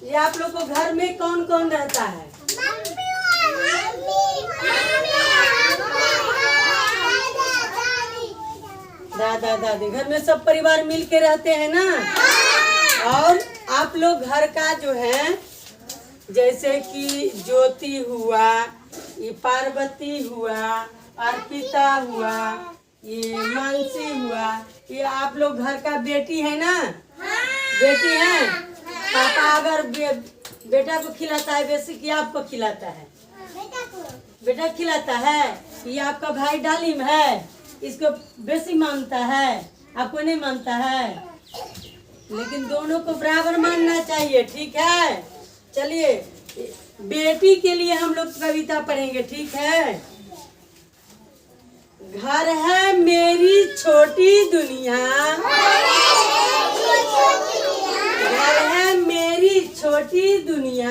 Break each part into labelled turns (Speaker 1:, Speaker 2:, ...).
Speaker 1: ये आप लोग को घर में कौन कौन रहता है? दादा दादी। घर में सब परिवार मिल के रहते हैं ना। और आप लोग घर का जो है, जैसे कि ज्योति हुआ, ये पार्वती हुआ, अर्पिता हुआ, ये मानसी हुआ, ये आप लोग घर का बेटी है ना? बेटी है। पापा अगर बेटा को खिलाता है वैसे कि आपको खिलाता है? बेटा खिलाता है। ये आपका भाई डालिम है, इसको बेसी मानता है, आपको नहीं मानता है। लेकिन दोनों को बराबर मानना चाहिए, ठीक है? चलिए बेटी के लिए हम लोग कविता पढ़ेंगे, ठीक है? घर है मेरी छोटी दुनिया, घर है मेरी छोटी दुनिया,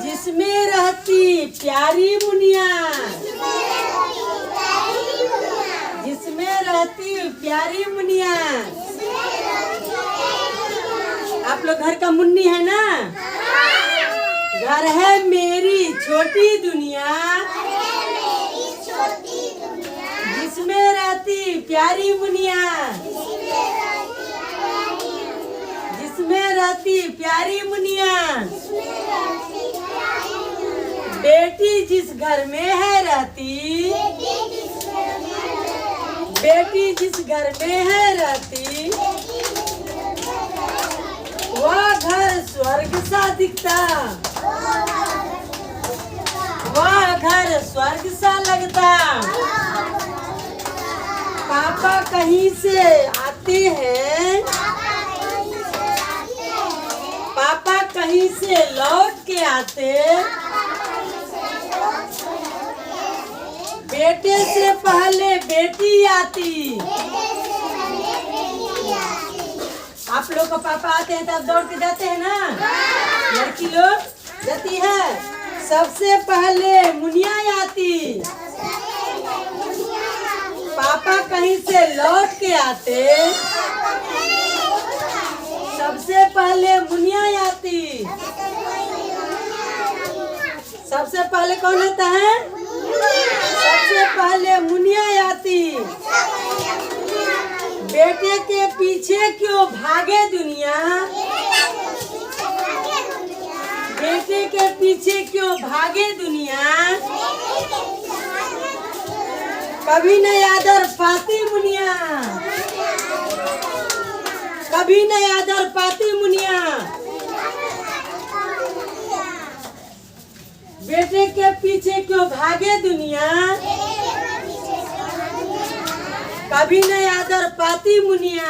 Speaker 1: जिसमें रहती प्यारी मुनिया, जिसमें रहती प्यारी मुनिया। आप लोग घर का मुन्नी है ना? घर है मेरी छोटी दुनिया, जिसमें रहती प्यारी मुनिया, जिसमें रहती प्यारी मुनिया। बेटी जिस घर में है रहती, बेटी जिस घर में है रहती, वह घर स्वर्ग सा दिखता, वह घर स्वर्ग सा लगता। पापा कहीं से आते हैं, पापा कहीं से लौट के आते, बेटे से पहले बेटी आती। आप लोग को पापा आते हैं तब दौड़ के जाते हैं ना? लड़की लोग जाती है। सबसे पहले मुनिया आती, पापा कहीं से लौट के आते, सबसे पहले मुनिया आती। सबसे पहले कौन आता है? सबसे पहले मुनिया आती। बेटे के पीछे क्यों भागे दुनिया, बेटे के पीछे क्यों भागे दुनिया। कभी न आदर पाती मुनिया, कभी न आदर पाती मुनिया। बेटे के पीछे क्यों भागे दुनिया, कभी न आदर पाती मुनिया।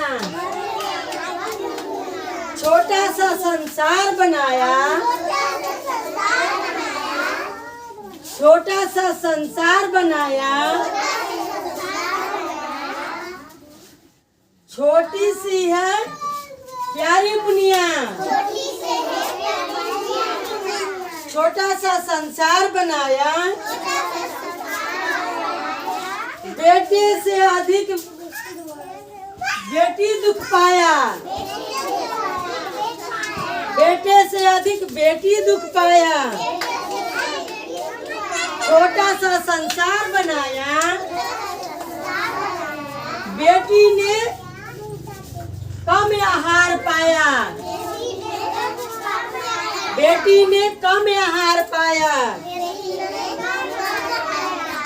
Speaker 1: छोटा सा संसार बनाया, छोटा सा संसार बनाया, छोटी सी है प्यारी मुनिया। छोटा सा संसार बनाया, बेटे से अधिक बेटी दुख पाया, बेटे से अधिक बेटी दुख पाया। छोटा सा संसार बनाया, बेटी ने कम आहार पाया, बेटी ने कम आहार पाया।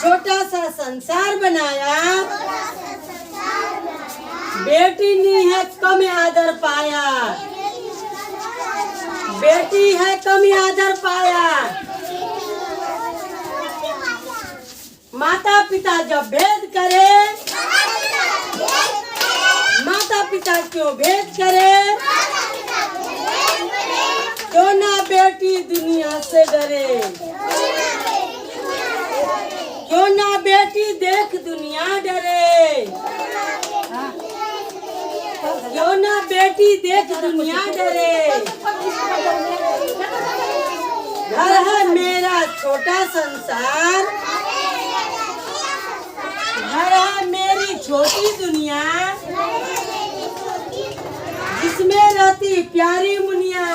Speaker 1: छोटा सा संसार बनाया, बेटी ने है कम आदर पाया, बेटी है कम आदर पाया। माता पिता जब भेद करे, माता पिता क्यों भेद करे, क्यों ना बेटी दुनिया से डरे, क्यों ना बेटी देख दुनिया डरे, क्यों ना बेटी देख दुनिया डरे। घर है मेरा छोटा संसार, घर है मेरी छोटी दुनिया, जिसमें रहती प्यारी मुनिया,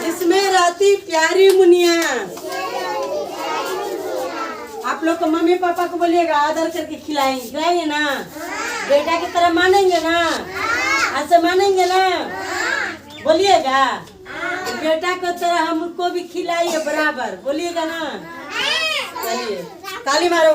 Speaker 1: जिसमें रहती प्यारी मुनिया। आप लोग को मम्मी पापा को बोलिएगा आदर करके खिलाएंगे ना, बेटा की तरह मानेंगे ना, ऐसे मानेंगे ना, बोलिएगा। बेटा को तरह हमको भी खिलाइए बराबर, बोलिएगा ना। चलिए ताली मारो।